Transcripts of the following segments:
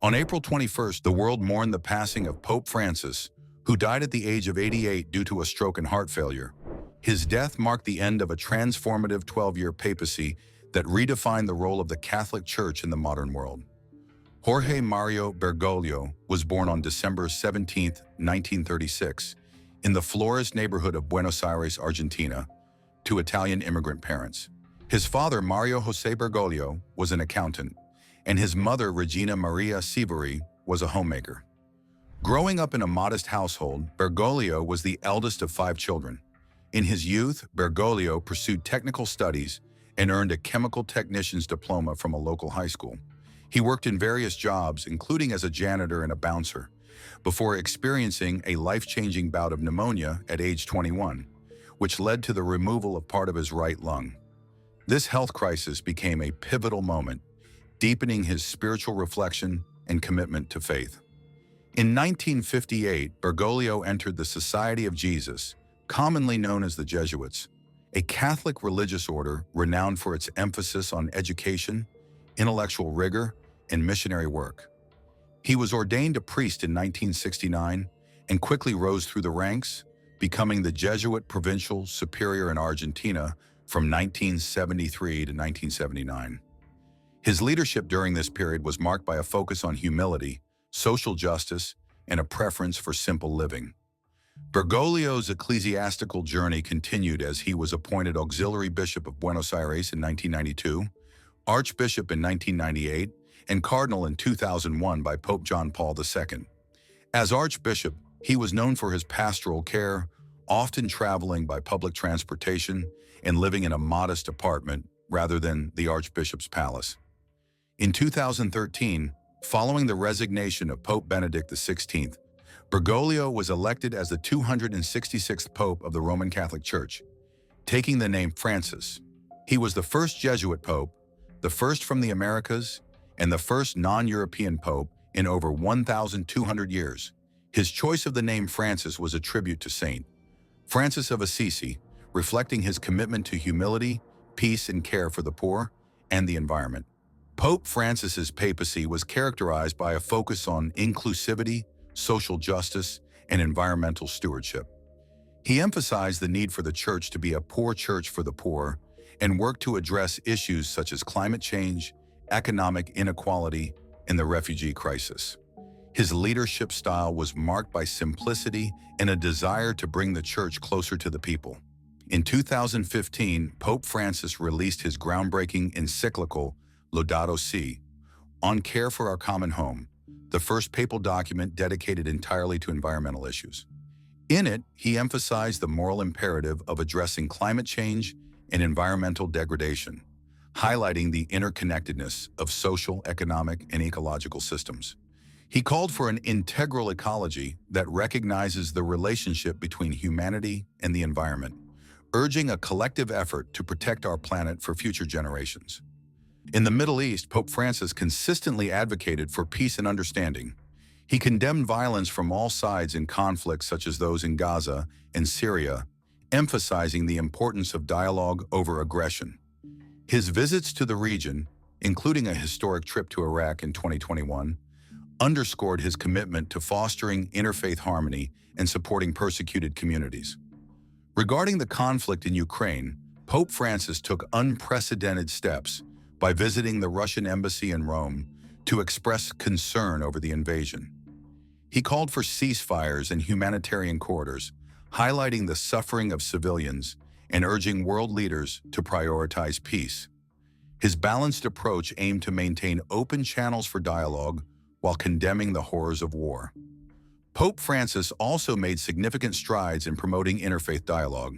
On April 21st, the world mourned the passing of Pope Francis, who died at the age of 88 due to a stroke and heart failure. His death marked the end of a transformative 12-year papacy that redefined the role of the Catholic Church in the modern world. Jorge Mario Bergoglio was born on December 17, 1936, in the Flores neighborhood of Buenos Aires, Argentina, to Italian immigrant parents. His father, Mario José Bergoglio, was an accountant, and his mother, Regina Maria Sivari, was a homemaker. Growing up in a modest household, Bergoglio was the eldest of 5 children. In his youth, Bergoglio pursued technical studies and earned a chemical technician's diploma from a local high school. He worked in various jobs, including as a janitor and a bouncer, before experiencing a life-changing bout of pneumonia at age 21, which led to the removal of part of his right lung. This health crisis became a pivotal moment, deepening his spiritual reflection and commitment to faith. In 1958, Bergoglio entered the Society of Jesus, commonly known as the Jesuits, a Catholic religious order renowned for its emphasis on education, intellectual rigor, and missionary work. He was ordained a priest in 1969 and quickly rose through the ranks, becoming the Jesuit Provincial Superior in Argentina from 1973 to 1979. His leadership during this period was marked by a focus on humility, social justice, and a preference for simple living. Bergoglio's ecclesiastical journey continued as he was appointed Auxiliary Bishop of Buenos Aires in 1992, Archbishop in 1998, and Cardinal in 2001 by Pope John Paul II. As Archbishop, he was known for his pastoral care, often traveling by public transportation and living in a modest apartment rather than the Archbishop's palace. In 2013, following the resignation of Pope Benedict XVI, Bergoglio was elected as the 266th Pope of the Roman Catholic Church, taking the name Francis. He was the first Jesuit Pope, the first from the Americas, and the first non-European Pope in over 1,200 years. His choice of the name Francis was a tribute to Saint Francis of Assisi, reflecting his commitment to humility, peace, and care for the poor and the environment. Pope Francis's papacy was characterized by a focus on inclusivity, social justice, and environmental stewardship. He emphasized the need for the church to be a poor church for the poor and worked to address issues such as climate change, economic inequality, and the refugee crisis. His leadership style was marked by simplicity and a desire to bring the church closer to the people. In 2015, Pope Francis released his groundbreaking encyclical, Laudato Si, on care for our common home, the first papal document dedicated entirely to environmental issues. In it, he emphasized the moral imperative of addressing climate change and environmental degradation, highlighting the interconnectedness of social, economic, and ecological systems. He called for an integral ecology that recognizes the relationship between humanity and the environment, urging a collective effort to protect our planet for future generations. In the Middle East, Pope Francis consistently advocated for peace and understanding. He condemned violence from all sides in conflicts such as those in Gaza and Syria, emphasizing the importance of dialogue over aggression. His visits to the region, including a historic trip to Iraq in 2021, underscored his commitment to fostering interfaith harmony and supporting persecuted communities. Regarding the conflict in Ukraine, Pope Francis took unprecedented steps by visiting the Russian embassy in Rome to express concern over the invasion. He called for ceasefires and humanitarian corridors, highlighting the suffering of civilians and urging world leaders to prioritize peace. His balanced approach aimed to maintain open channels for dialogue while condemning the horrors of war. Pope Francis also made significant strides in promoting interfaith dialogue.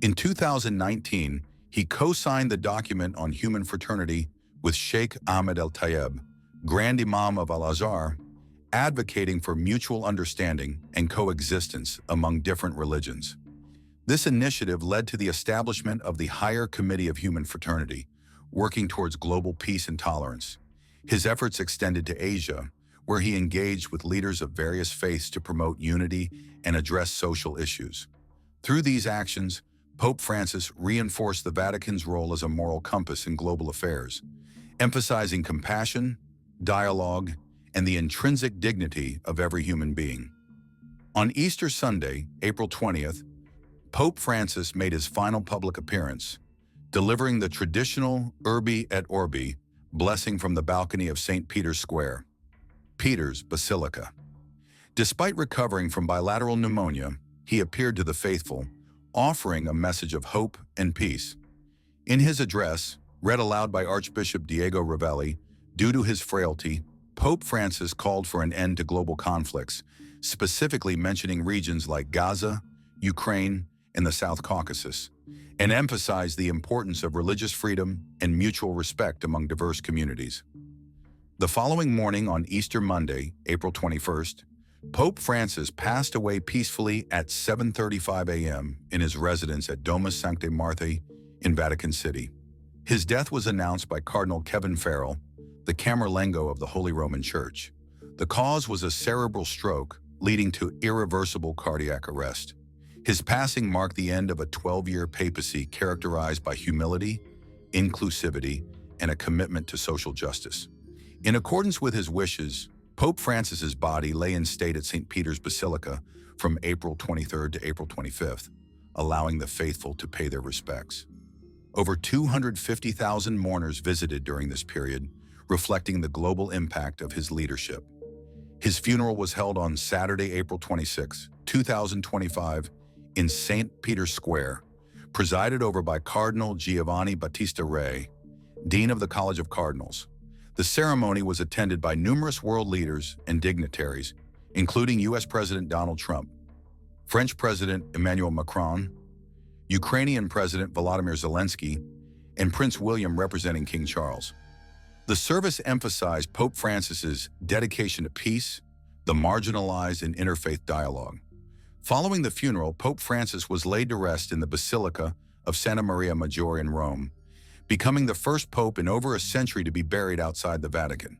In 2019, he co-signed the document on human fraternity with Sheikh Ahmed El-Tayeb, Grand Imam of Al-Azhar, advocating for mutual understanding and coexistence among different religions. This initiative led to the establishment of the Higher Committee of Human Fraternity, working towards global peace and tolerance. His efforts extended to Asia, where he engaged with leaders of various faiths to promote unity and address social issues. Through these actions, Pope Francis reinforced the Vatican's role as a moral compass in global affairs, emphasizing compassion, dialogue, and the intrinsic dignity of every human being. On Easter Sunday, April 20th, Pope Francis made his final public appearance, delivering the traditional Urbi et Orbi blessing from the balcony of St. Peter's Square, Peter's Basilica. Despite recovering from bilateral pneumonia, he appeared to the faithful, offering a message of hope and peace. In his address, read aloud by Archbishop Diego Ravelli, due to his frailty, Pope Francis called for an end to global conflicts, specifically mentioning regions like Gaza, Ukraine, and the South Caucasus, and emphasized the importance of religious freedom and mutual respect among diverse communities. The following morning on Easter Monday, April 21st, Pope Francis passed away peacefully at 7:35 a.m. in his residence at Domus Sanctae Marthae in Vatican City. His death was announced by Cardinal Kevin Farrell, the Camerlengo of the Holy Roman Church. The cause was a cerebral stroke, leading to irreversible cardiac arrest. His passing marked the end of a 12-year papacy characterized by humility, inclusivity, and a commitment to social justice. In accordance with his wishes, Pope Francis's body lay in state at St. Peter's Basilica from April 23rd to April 25th, allowing the faithful to pay their respects. Over 250,000 mourners visited during this period, reflecting the global impact of his leadership. His funeral was held on Saturday, April 26, 2025, in St. Peter's Square, presided over by Cardinal Giovanni Battista Re, Dean of the College of Cardinals. The ceremony was attended by numerous world leaders and dignitaries, including U.S. President Donald Trump, French President Emmanuel Macron, Ukrainian President Volodymyr Zelensky, and Prince William representing King Charles. The service emphasized Pope Francis's dedication to peace, the marginalized, and interfaith dialogue. Following the funeral, Pope Francis was laid to rest in the Basilica of Santa Maria Maggiore in Rome, becoming the first pope in over a century to be buried outside the Vatican.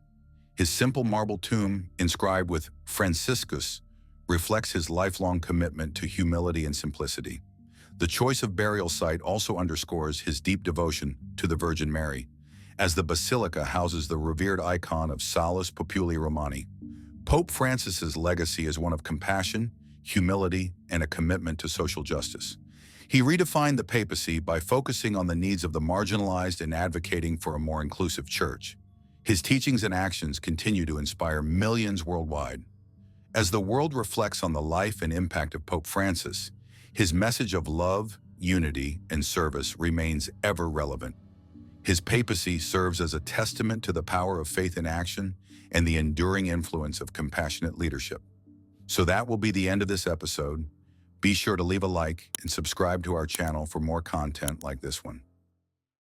His simple marble tomb, inscribed with Franciscus, reflects his lifelong commitment to humility and simplicity. The choice of burial site also underscores his deep devotion to the Virgin Mary, as the Basilica houses the revered icon of Salus Populi Romani. Pope Francis's legacy is one of compassion, humility, and a commitment to social justice. He redefined the papacy by focusing on the needs of the marginalized and advocating for a more inclusive church. His teachings and actions continue to inspire millions worldwide. As the world reflects on the life and impact of Pope Francis, his message of love, unity, and service remains ever relevant. His papacy serves as a testament to the power of faith in action and the enduring influence of compassionate leadership. So that will be the end of this episode. Be sure to leave a like and subscribe to our channel for more content like this one.